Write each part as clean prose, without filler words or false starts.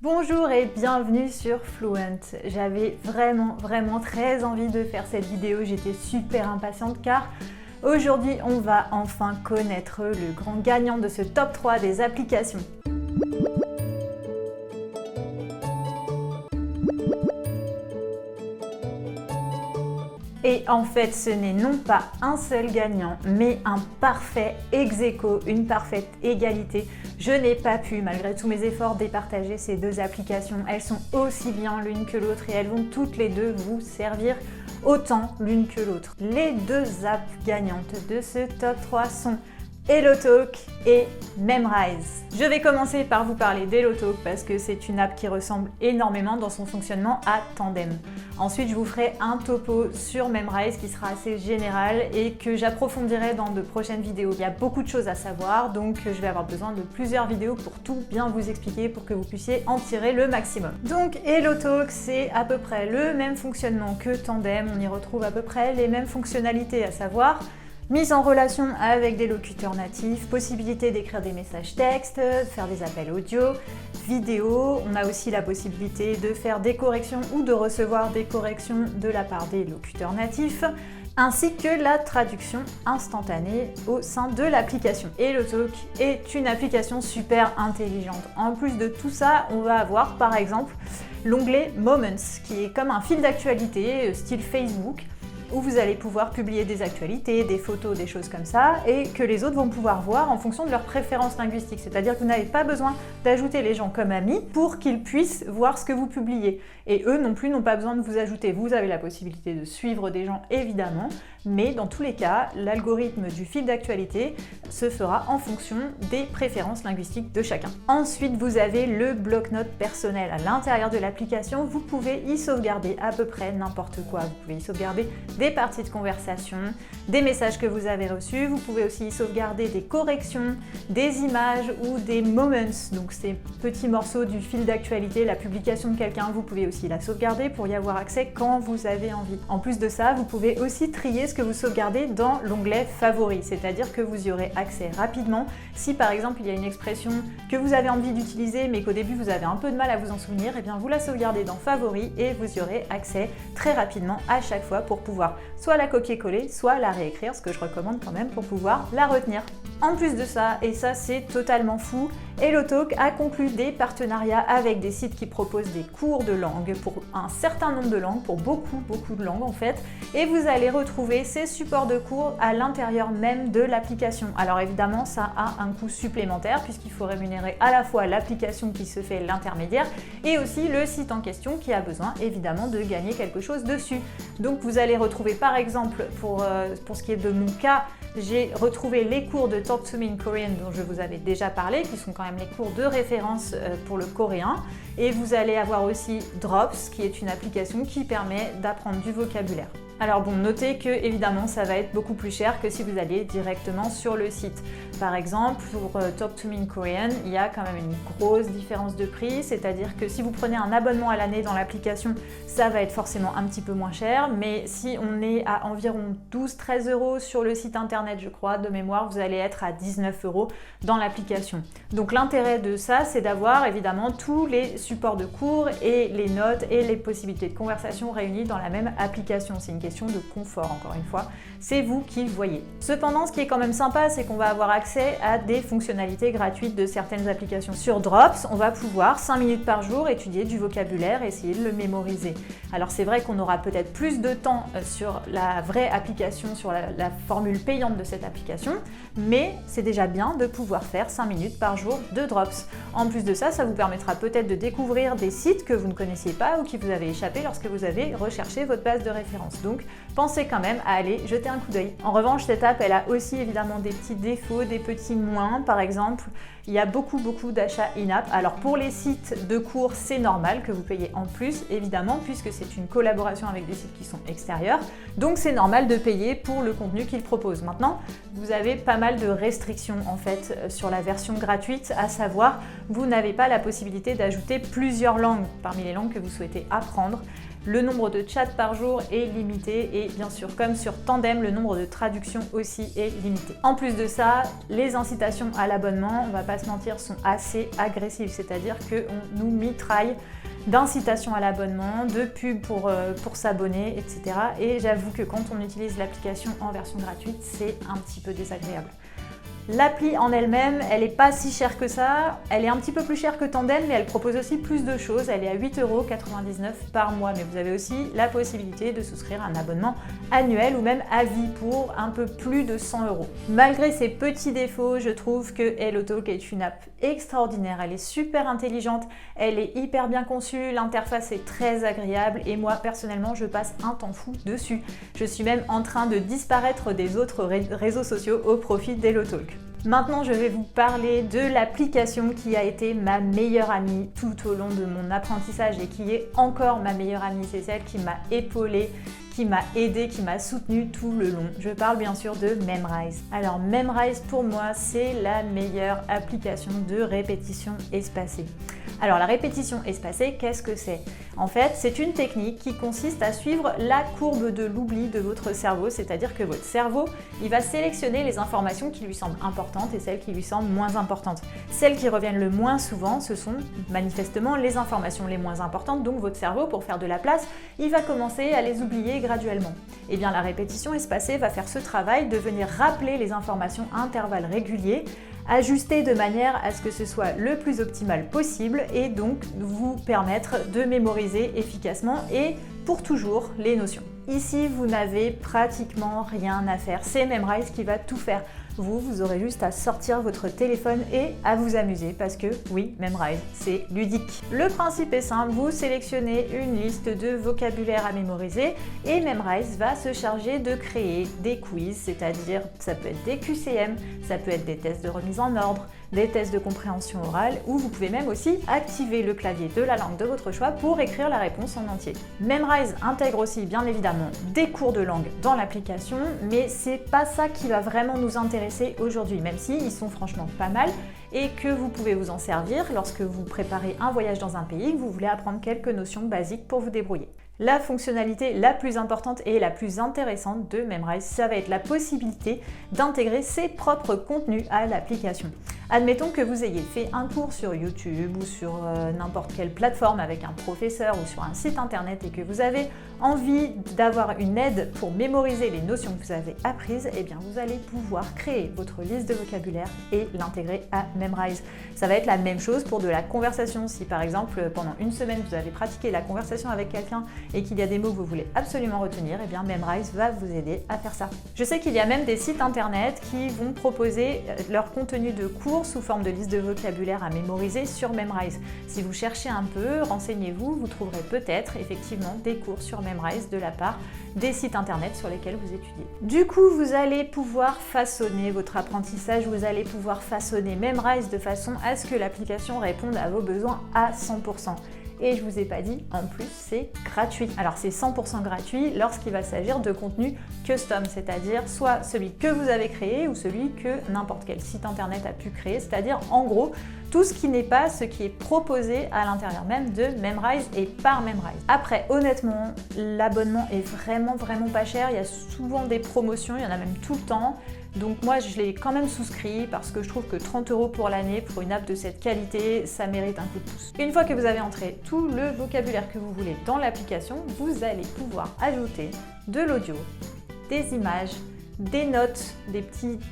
Bonjour et bienvenue sur Fluent. J'avais vraiment très envie de faire cette vidéo, j'étais super impatiente car aujourd'hui on va enfin connaître le grand gagnant de ce top 3 des applications. Et en fait, ce n'est non pas un seul gagnant, mais un parfait ex-aequo, une parfaite égalité. Je n'ai pas pu, malgré tous mes efforts, départager ces deux applications. Elles sont aussi bien l'une que l'autre et elles vont toutes les deux vous servir autant l'une que l'autre. Les deux apps gagnantes de ce top 3 sont HelloTalk et Memrise. Je vais commencer par vous parler d'HelloTalk parce que c'est une app qui ressemble énormément dans son fonctionnement à Tandem. Ensuite, je vous ferai un topo sur Memrise qui sera assez général et que j'approfondirai dans de prochaines vidéos. Il y a beaucoup de choses à savoir, donc je vais avoir besoin de plusieurs vidéos pour tout bien vous expliquer pour que vous puissiez en tirer le maximum. Donc HelloTalk, c'est à peu près le même fonctionnement que Tandem. On y retrouve à peu près les mêmes fonctionnalités, à savoir mise en relation avec des locuteurs natifs, possibilité d'écrire des messages textes, faire des appels audio, vidéo. On a aussi la possibilité de faire des corrections ou de recevoir des corrections de la part des locuteurs natifs, ainsi que la traduction instantanée au sein de l'application. HelloTalk est une application super intelligente. En plus de tout ça, on va avoir par exemple l'onglet Moments, qui est comme un fil d'actualité style Facebook, où vous allez pouvoir publier des actualités, des photos, des choses comme ça, et que les autres vont pouvoir voir en fonction de leurs préférences linguistiques. C'est-à-dire que vous n'avez pas besoin d'ajouter les gens comme amis pour qu'ils puissent voir ce que vous publiez. Et eux non plus n'ont pas besoin de vous ajouter. Vous avez la possibilité de suivre des gens évidemment, mais dans tous les cas, l'algorithme du fil d'actualité se fera en fonction des préférences linguistiques de chacun. Ensuite, vous avez le bloc-notes personnel. À l'intérieur de l'application, vous pouvez y sauvegarder à peu près n'importe quoi. Vous pouvez y sauvegarder des parties de conversation, des messages que vous avez reçus. Vous pouvez aussi y sauvegarder des corrections, des images ou des moments, donc ces petits morceaux du fil d'actualité, la publication de quelqu'un. Vous pouvez aussi la sauvegarder pour y avoir accès quand vous avez envie. En plus de ça, vous pouvez aussi trier ce que vous sauvegardez dans l'onglet Favoris, c'est-à-dire que vous y aurez accès rapidement. Si par exemple il y a une expression que vous avez envie d'utiliser mais qu'au début vous avez un peu de mal à vous en souvenir, et bien vous la sauvegardez dans Favoris et vous y aurez accès très rapidement à chaque fois pour pouvoir soit la copier-coller, soit la réécrire, ce que je recommande quand même pour pouvoir la retenir. En plus de ça, et ça c'est totalement fou, HelloTalk a conclu des partenariats avec des sites qui proposent des cours de langue pour un certain nombre de langues, pour beaucoup de langues en fait, et vous allez retrouver ces supports de cours à l'intérieur même de l'application. Alors évidemment, ça a un coût supplémentaire puisqu'il faut rémunérer à la fois l'application qui se fait l'intermédiaire et aussi le site en question qui a besoin évidemment de gagner quelque chose dessus. Donc vous allez retrouver par exemple, pour ce qui est de mon cas, j'ai retrouvé les cours de Talk to Me in Korean dont je vous avais déjà parlé, qui sont quand même les cours de référence pour le coréen. Et vous allez avoir aussi Drops, qui est une application qui permet d'apprendre du vocabulaire. Alors bon, notez que évidemment ça va être beaucoup plus cher que si vous alliez directement sur le site. Par exemple, pour Talk to Me in Korean, il y a quand même une grosse différence de prix, c'est-à-dire que si vous prenez un abonnement à l'année dans l'application, ça va être forcément un petit peu moins cher, mais si on est à environ 12-13 € sur le site internet, je crois, de mémoire, vous allez être à 19 € dans l'application. Donc l'intérêt de ça, c'est d'avoir évidemment tous les supports de cours et les notes et les possibilités de conversation réunies dans la même application. C'est une question de confort, encore une fois, c'est vous qui voyez. Cependant, ce qui est quand même sympa, c'est qu'on va avoir accès à des fonctionnalités gratuites de certaines applications. Sur Drops, on va pouvoir 5 minutes par jour étudier du vocabulaire et essayer de le mémoriser. Alors c'est vrai qu'on aura peut-être plus de temps sur la vraie application, sur la formule payante de cette application, mais c'est déjà bien de pouvoir faire 5 minutes par jour de Drops. En plus de ça, ça vous permettra peut-être de découvrir des sites que vous ne connaissiez pas ou qui vous avaient échappé lorsque vous avez recherché votre base de référence. Donc pensez quand même à aller jeter un coup d'œil. En revanche, cette app, elle a aussi évidemment des petits défauts, des petits moins. Par exemple, il y a beaucoup d'achats in-app. Alors pour les sites de cours, c'est normal que vous payiez en plus, évidemment, puisque c'est une collaboration avec des sites qui sont extérieurs. Donc c'est normal de payer pour le contenu qu'ils proposent. Maintenant, vous avez pas mal de restrictions en fait sur la version gratuite, à savoir, vous n'avez pas la possibilité d'ajouter plusieurs langues parmi les langues que vous souhaitez apprendre. Le nombre de chats par jour est limité et bien sûr, comme sur Tandem, le nombre de traductions aussi est limité. En plus de ça, les incitations à l'abonnement, on va pas se mentir, sont assez agressives, c'est-à-dire qu'on nous mitraille d'incitations à l'abonnement, de pubs pour s'abonner, etc. Et j'avoue que quand on utilise l'application en version gratuite, c'est un petit peu désagréable. L'appli en elle-même, elle n'est pas si chère que ça, elle est un petit peu plus chère que Tandem, mais elle propose aussi plus de choses, elle est à 8,99 € par mois, mais vous avez aussi la possibilité de souscrire un abonnement annuel ou même à vie pour un peu plus de 100 €. Malgré ses petits défauts, je trouve que HelloTalk est une app extraordinaire, elle est super intelligente, elle est hyper bien conçue, l'interface est très agréable et moi personnellement je passe un temps fou dessus. Je suis même en train de disparaître des autres réseaux sociaux au profit d'HelloTalk. Maintenant, je vais vous parler de l'application qui a été ma meilleure amie tout au long de mon apprentissage et qui est encore ma meilleure amie. C'est celle qui m'a épaulée, qui m'a aidée, qui m'a soutenue tout le long. Je parle bien sûr de Memrise. Alors Memrise pour moi, c'est la meilleure application de répétition espacée. Alors la répétition espacée, qu'est-ce que c'est? En fait, c'est une technique qui consiste à suivre la courbe de l'oubli de votre cerveau, c'est-à-dire que votre cerveau, il va sélectionner les informations qui lui semblent importantes et celles qui lui semblent moins importantes. Celles qui reviennent le moins souvent, ce sont manifestement les informations les moins importantes, donc votre cerveau, pour faire de la place, il va commencer à les oublier graduellement. Et bien la répétition espacée va faire ce travail de venir rappeler les informations à intervalles réguliers, ajuster de manière à ce que ce soit le plus optimal possible et donc vous permettre de mémoriser efficacement et pour toujours les notions. Ici, vous n'avez pratiquement rien à faire, c'est Memrise qui va tout faire. Vous aurez juste à sortir votre téléphone et à vous amuser parce que oui, Memrise, c'est ludique. Le principe est simple, vous sélectionnez une liste de vocabulaire à mémoriser et Memrise va se charger de créer des quiz, c'est-à-dire ça peut être des QCM, ça peut être des tests de remise en ordre, des tests de compréhension orale ou vous pouvez même aussi activer le clavier de la langue de votre choix pour écrire la réponse en entier. Memrise intègre aussi bien évidemment des cours de langue dans l'application, mais c'est pas ça qui va vraiment nous intéresser aujourd'hui, même si ils sont franchement pas mal et que vous pouvez vous en servir lorsque vous préparez un voyage dans un pays, que vous voulez apprendre quelques notions basiques pour vous débrouiller. La fonctionnalité la plus importante et la plus intéressante de Memrise, ça va être la possibilité d'intégrer ses propres contenus à l'application. Admettons que vous ayez fait un cours sur YouTube ou sur n'importe quelle plateforme avec un professeur ou sur un site internet et que vous avez envie d'avoir une aide pour mémoriser les notions que vous avez apprises, eh bien vous allez pouvoir créer votre liste de vocabulaire et l'intégrer à Memrise. Ça va être la même chose pour de la conversation. Si par exemple pendant une semaine vous avez pratiqué la conversation avec quelqu'un et qu'il y a des mots que vous voulez absolument retenir, eh bien Memrise va vous aider à faire ça. Je sais qu'il y a même des sites internet qui vont proposer leur contenu de cours sous forme de liste de vocabulaire à mémoriser sur Memrise. Si vous cherchez un peu, renseignez-vous, vous trouverez peut-être effectivement des cours sur Memrise de la part des sites internet sur lesquels vous étudiez. Du coup, vous allez pouvoir façonner votre apprentissage, vous allez pouvoir façonner Memrise de façon à ce que l'application réponde à vos besoins à 100%. Et je vous ai pas dit, en plus c'est gratuit. Alors c'est 100% gratuit lorsqu'il va s'agir de contenu custom, c'est-à-dire soit celui que vous avez créé ou celui que n'importe quel site internet a pu créer, c'est-à-dire en gros tout ce qui n'est pas ce qui est proposé à l'intérieur même de Memrise et par Memrise. Après, honnêtement, l'abonnement est vraiment pas cher, il y a souvent des promotions, il y en a même tout le temps. Donc moi je l'ai quand même souscrit parce que je trouve que 30 € pour l'année pour une app de cette qualité, ça mérite un coup de pouce. Une fois que vous avez entré tout le vocabulaire que vous voulez dans l'application, vous allez pouvoir ajouter de l'audio, des images, des notes,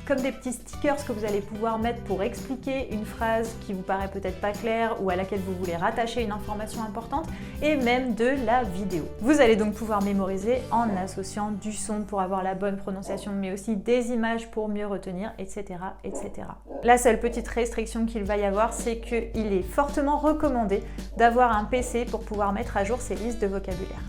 comme des petits stickers que vous allez pouvoir mettre pour expliquer une phrase qui vous paraît peut-être pas claire ou à laquelle vous voulez rattacher une information importante et même de la vidéo. Vous allez donc pouvoir mémoriser en associant du son pour avoir la bonne prononciation mais aussi des images pour mieux retenir, etc. etc. La seule petite restriction qu'il va y avoir, c'est qu'il est fortement recommandé d'avoir un PC pour pouvoir mettre à jour ces listes de vocabulaire.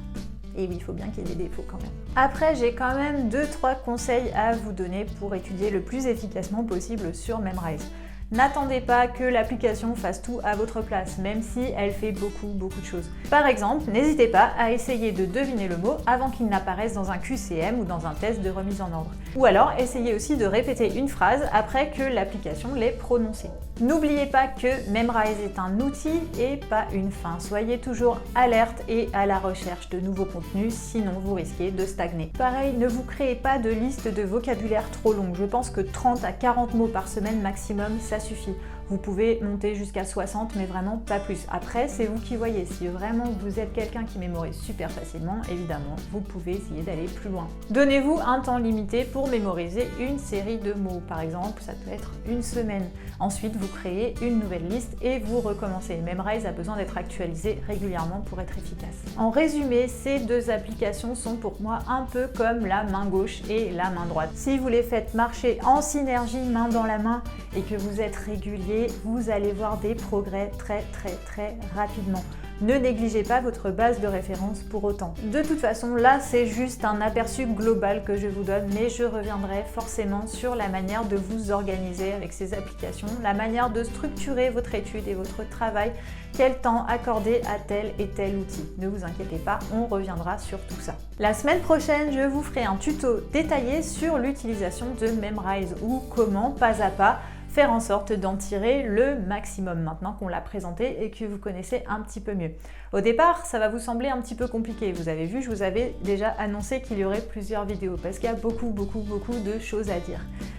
Et oui, il faut bien qu'il y ait des défauts quand même. Après, j'ai quand même 2-3 conseils à vous donner pour étudier le plus efficacement possible sur Memrise. N'attendez pas que l'application fasse tout à votre place, même si elle fait beaucoup de choses. Par exemple, n'hésitez pas à essayer de deviner le mot avant qu'il n'apparaisse dans un QCM ou dans un test de remise en ordre. Ou alors, essayez aussi de répéter une phrase après que l'application l'ait prononcée. N'oubliez pas que Memrise est un outil et pas une fin. Soyez toujours alerte et à la recherche de nouveaux contenus, sinon vous risquez de stagner. Pareil, ne vous créez pas de liste de vocabulaire trop longue. Je pense que 30 à 40 mots par semaine maximum, ça suffit. Vous pouvez monter jusqu'à 60, mais vraiment pas plus. Après, c'est vous qui voyez. Si vraiment vous êtes quelqu'un qui mémorise super facilement, évidemment, vous pouvez essayer d'aller plus loin. Donnez-vous un temps limité pour mémoriser une série de mots. Par exemple, ça peut être une semaine. Ensuite, vous créez une nouvelle liste et vous recommencez. Memrise a besoin d'être actualisé régulièrement pour être efficace. En résumé, ces deux applications sont pour moi un peu comme la main gauche et la main droite. Si vous les faites marcher en synergie, main dans la main, et que vous êtes régulier, vous allez voir des progrès très rapidement. Ne négligez pas votre base de référence pour autant. De toute façon, là, c'est juste un aperçu global que je vous donne, mais je reviendrai forcément sur la manière de vous organiser avec ces applications, la manière de structurer votre étude et votre travail, quel temps accorder à tel et tel outil. Ne vous inquiétez pas, on reviendra sur tout ça. La semaine prochaine, je vous ferai un tuto détaillé sur l'utilisation de Memrise ou comment, pas à pas, faire en sorte d'en tirer le maximum maintenant qu'on l'a présenté et que vous connaissez un petit peu mieux. Au départ, ça va vous sembler un petit peu compliqué. Vous avez vu, je vous avais déjà annoncé qu'il y aurait plusieurs vidéos parce qu'il y a beaucoup de choses à dire.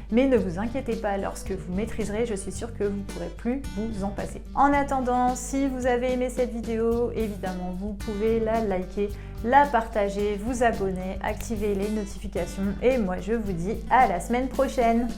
Mais ne vous inquiétez pas, lorsque vous maîtriserez, je suis sûre que vous ne pourrez plus vous en passer. En attendant, si vous avez aimé cette vidéo, évidemment, vous pouvez la liker, la partager, vous abonner, activer les notifications et moi je vous dis à la semaine prochaine.